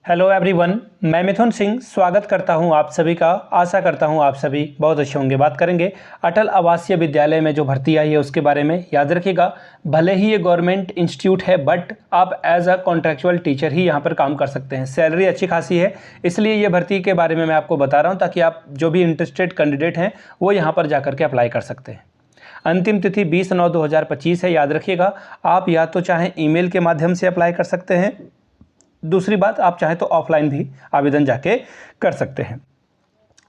Hello everyone, मैं मिथुन सिंह स्वागत करता हूं आप सभी का। आशा करता हूं आप सभी बहुत अच्छे होंगे। बात करेंगे अटल आवासीय विद्यालय में जो भर्ती आई है उसके बारे में। याद रखिएगा, भले ही ये गवर्नमेंट इंस्टीट्यूट है बट आप एज अ कॉन्ट्रैक्चुअल टीचर ही यहां पर काम कर सकते हैं। सैलरी अच्छी खासी है, इसलिए ये भर्ती के बारे में मैं आपको बता रहा हूँ ताकि आप जो भी इंटरेस्टेड कैंडिडेट हैं वो यहाँ पर जा के अप्लाई कर सकते हैं। अंतिम तिथि 20/9/2025 है। याद रखिएगा, आप या तो चाहें ईमेल के माध्यम से अप्लाई कर सकते हैं, दूसरी बात आप चाहें तो ऑफलाइन भी आवेदन जाके कर सकते हैं।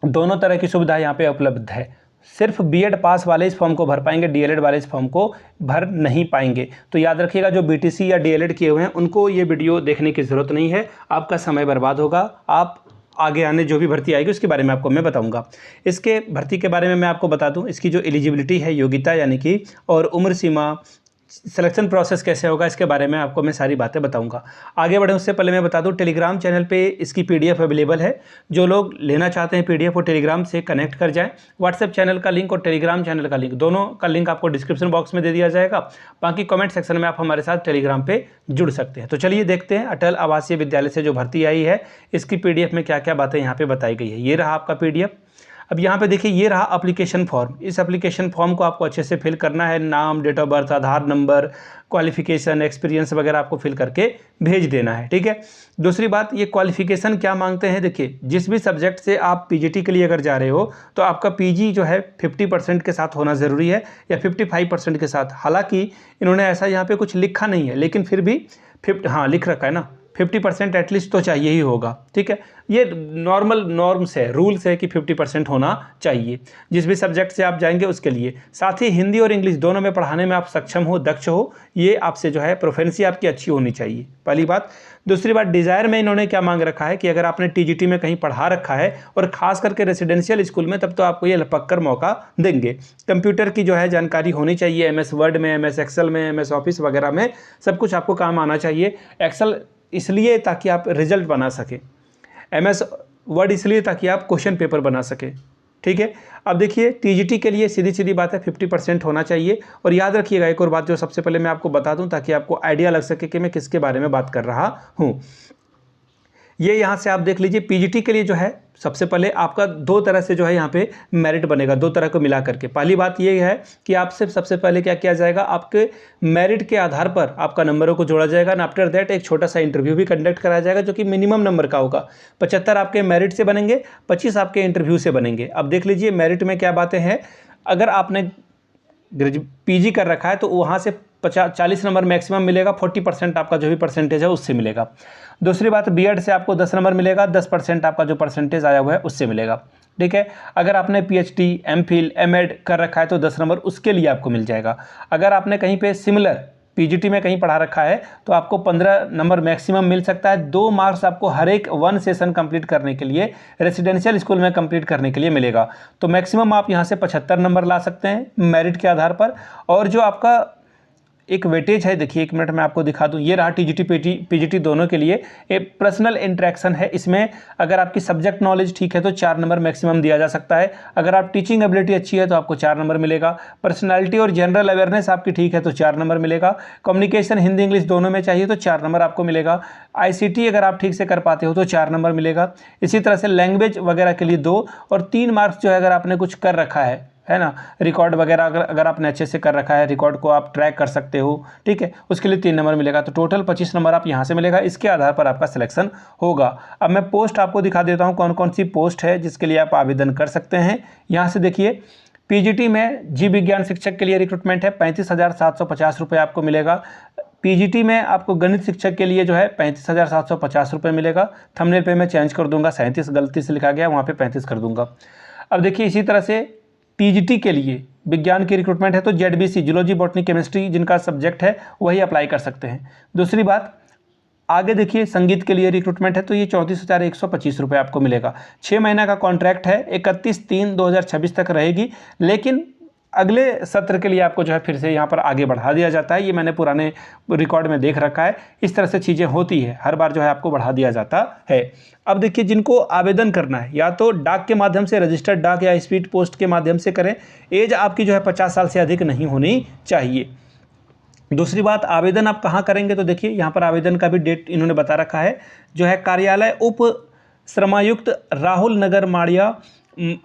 दोनों तरह की सुविधा यहाँ पे उपलब्ध है। सिर्फ बीएड पास वाले इस फॉर्म को भर पाएंगे, डीएलएड वाले इस फॉर्म को भर नहीं पाएंगे। तो याद रखिएगा, जो बीटीसी या डीएलएड किए हुए हैं उनको ये वीडियो देखने की ज़रूरत नहीं है, आपका समय बर्बाद होगा। आप आगे आने जो भी भर्ती आएगी उसके बारे में आपको मैं बताऊंगा। इसके भर्ती के बारे में मैं आपको बता दूं, इसकी जो एलिजिबिलिटी है, योग्यता यानी कि, और उम्र सीमा, सिलेक्शन प्रोसेस कैसे होगा, इसके बारे में आपको मैं सारी बातें बताऊंगा। आगे बढ़े उससे पहले मैं बता दूं, टेलीग्राम चैनल पे इसकी पीडीएफ अवेलेबल है। जो लोग लेना चाहते हैं पीडीएफ, वो टेलीग्राम से कनेक्ट कर जाएं। व्हाट्सएप चैनल का लिंक और टेलीग्राम चैनल का लिंक, दोनों का लिंक आपको डिस्क्रिप्शन बॉक्स में दे दिया जाएगा। बाकी कमेंट सेक्शन में आप हमारे साथ टेलीग्राम पे जुड़ सकते हैं। तो चलिए देखते हैं अटल आवासीय विद्यालय से जो भर्ती आई है इसकी पीडीएफ में क्या क्या बातें यहाँ पे बताई गई है। ये रहा आपका पीडीएफ। अब यहाँ पे देखिए, ये रहा एप्लीकेशन फॉर्म। इस एप्लीकेशन फॉर्म को आपको अच्छे से फिल करना है। नाम, date of birth, Aadhaar number, qualification, experience वगैरह आपको फिल करके भेज देना है, ठीक है। दूसरी बात, ये क्वालिफिकेशन क्या मांगते हैं, देखिए जिस भी सब्जेक्ट से आप पीजीटी के लिए अगर जा रहे हो तो आपका पीजी जो है 50% के साथ होना ज़रूरी है, या 55% के साथ। हालांकि इन्होंने ऐसा यहाँ पे कुछ लिखा नहीं है, लेकिन फिर भी लिख रखा है ना, 50% एटलीस्ट तो चाहिए ही होगा, ठीक है। ये नॉर्मल नॉर्म्स है, रूल्स है कि 50% होना चाहिए जिस भी सब्जेक्ट से आप जाएंगे उसके लिए। साथ ही हिंदी और इंग्लिश दोनों में पढ़ाने में आप सक्षम हो, दक्ष हो, ये आपसे जो है प्रोफेंसी आपकी अच्छी होनी चाहिए, पहली बात। दूसरी बात, डिज़ायर में इन्होंने क्या मांग रखा है कि अगर आपने टीजीटी में कहीं पढ़ा रखा है और ख़ास करके रेसिडेंशियल स्कूल में, तब तो आपको ये पक्कर मौका देंगे। कंप्यूटर की जो है जानकारी होनी चाहिए, एमएस वर्ड में, एमएस एक्सेल में, एमएस ऑफिस वगैरह में सब कुछ आपको काम आना चाहिए। एक्सेल इसलिए ताकि आप रिजल्ट बना सकें, एमएस वर्ड इसलिए ताकि आप क्वेश्चन पेपर बना सकें, ठीक है। अब देखिए, टीजीटी के लिए सीधी सीधी बात है, 50% होना चाहिए। और याद रखिएगा एक और बात जो सबसे पहले मैं आपको बता दूं ताकि आपको आइडिया लग सके कि मैं किसके बारे में बात कर रहा हूँ। ये यहाँ से आप देख लीजिए, पीजीटी के लिए जो है सबसे पहले आपका दो तरह से जो है यहाँ पे मेरिट बनेगा, दो तरह को मिला करके। पहली बात ये है कि आपसे सबसे पहले क्या किया जाएगा, आपके मेरिट के आधार पर आपका नंबरों को जोड़ा जाएगा, एंड आफ्टर दैट एक छोटा सा इंटरव्यू भी कंडक्ट कराया जाएगा जो कि मिनिमम नंबर का होगा। 75 आपके मेरिट से बनेंगे, 25 आपके इंटरव्यू से बनेंगे। अब देख लीजिए मेरिट में क्या बातें हैं। अगर आपने पीजी कर रखा है तो वहाँ से 40 नंबर मैक्सिमम मिलेगा, 40% आपका जो भी परसेंटेज है उससे मिलेगा। दूसरी बात, बीएड से आपको 10 नंबर मिलेगा, 10% आपका जो परसेंटेज आया हुआ है उससे मिलेगा, ठीक है। अगर आपने पीएचडी, एमफिल, एमएड कर रखा है तो 10 नंबर उसके लिए आपको मिल जाएगा। अगर आपने कहीं पे सिमिलर पीजीटी में कहीं पढ़ा रखा है तो आपको 15 नंबर मैक्सिमम मिल सकता है। 2 मार्क्स आपको हर एक 1 सेशन कंप्लीट करने के लिए, रेसिडेंशियल स्कूल में कंप्लीट करने के लिए मिलेगा। तो मैक्सिमम आप यहाँ से 75 नंबर ला सकते हैं मेरिट के आधार पर। और जो आपका एक वेटेज है, देखिए 1 मिनट में आपको दिखा दूं, ये रहा टीजीटी पीजीटी दोनों के लिए। एक पर्सनल इंटरेक्शन है इसमें। अगर आपकी सब्जेक्ट नॉलेज ठीक है तो 4 नंबर मैक्सिमम दिया जा सकता है। अगर आप टीचिंग एबिलिटी अच्छी है तो आपको 4 नंबर मिलेगा। पर्सनालिटी और जनरल अवेयरनेस आपकी ठीक है तो 4 नंबर मिलेगा। कम्युनिकेशन हिंदी इंग्लिश दोनों में चाहिए तो 4 नंबर आपको मिलेगा। आईसीटी अगर आप ठीक से कर पाते हो तो 4 नंबर मिलेगा। इसी तरह से लैंग्वेज वगैरह के लिए 2 और 3 मार्क्स जो है अगर आपने कुछ कर रखा है ना, रिकॉर्ड वगैरह अगर आपने अच्छे से कर रखा है, रिकॉर्ड को आप ट्रैक कर सकते हो, ठीक है, उसके लिए 3 नंबर मिलेगा। तो टोटल 25 नंबर आप यहाँ से मिलेगा। इसके आधार पर आपका सिलेक्शन होगा। अब मैं पोस्ट आपको दिखा देता हूँ कौन कौन सी पोस्ट है जिसके लिए आप आवेदन कर सकते हैं। यहाँ से देखिए, पीजीटी में जीव विज्ञान शिक्षक के लिए रिक्रूटमेंट है, 35,750 रुपये आपको मिलेगा। पीजीटी में आपको गणित शिक्षक के लिए जो है 35,750 रुपये मिलेगा। थंबनेल पे मैं चेंज कर दूंगा, 37 गलती से लिखा गया, वहाँ पे 35 कर दूंगा। अब देखिए, इसी तरह से टीजीटी के लिए विज्ञान की रिक्रूटमेंट है तो जेडबीसी, जूलॉजी, बॉटनी, केमिस्ट्री जिनका सब्जेक्ट है वही अप्लाई कर सकते हैं। दूसरी बात, आगे देखिए, संगीत के लिए रिक्रूटमेंट है तो ये 34,125 रुपये आपको मिलेगा। 6 महीना का कॉन्ट्रैक्ट है, 31/3/2026 तक रहेगी। लेकिन अगले सत्र के लिए आपको जो है फिर से यहाँ पर आगे बढ़ा दिया जाता है। ये मैंने पुराने रिकॉर्ड में देख रखा है, इस तरह से चीज़ें होती है, हर बार जो है आपको बढ़ा दिया जाता है। अब देखिए, जिनको आवेदन करना है या तो डाक के माध्यम से, रजिस्टर्ड डाक या स्पीड पोस्ट के माध्यम से करें। एज आपकी जो है 50 साल से अधिक नहीं होनी चाहिए। दूसरी बात, आवेदन आप कहाँ करेंगे, तो देखिए यहाँ पर आवेदन का भी डेट इन्होंने बता रखा है, जो है कार्यालय उप श्रमायुक्त राहुल नगर माड़िया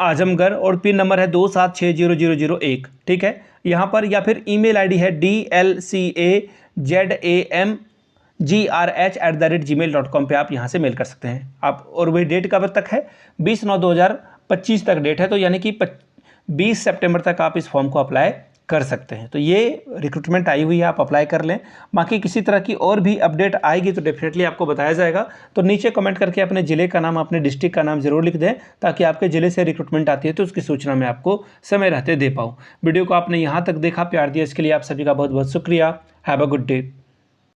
आजमगढ़, और पिन नंबर है 27600001। ठीक है, यहाँ पर, या फिर ईमेल आईडी है dlcazamgrh@gmail.com पे आप यहाँ से मेल कर सकते हैं आप। और वही डेट कब तक है, 20/9/2025 तक डेट है, तो यानी कि 20 सितंबर तक आप इस फॉर्म को अप्लाई कर सकते हैं। तो ये रिक्रूटमेंट आई हुई है, आप अप्लाई कर लें। बाकी किसी तरह की और भी अपडेट आएगी तो डेफिनेटली आपको बताया जाएगा। तो नीचे कमेंट करके अपने ज़िले का नाम, अपने डिस्ट्रिक्ट का नाम जरूर लिख दें, ताकि आपके ज़िले से रिक्रूटमेंट आती है तो उसकी सूचना मैं आपको समय रहते दे पाऊँ। वीडियो को आपने यहाँ तक देखा, प्यार दिया, इसके लिए आप सभी का बहुत बहुत शुक्रिया। Have a good day.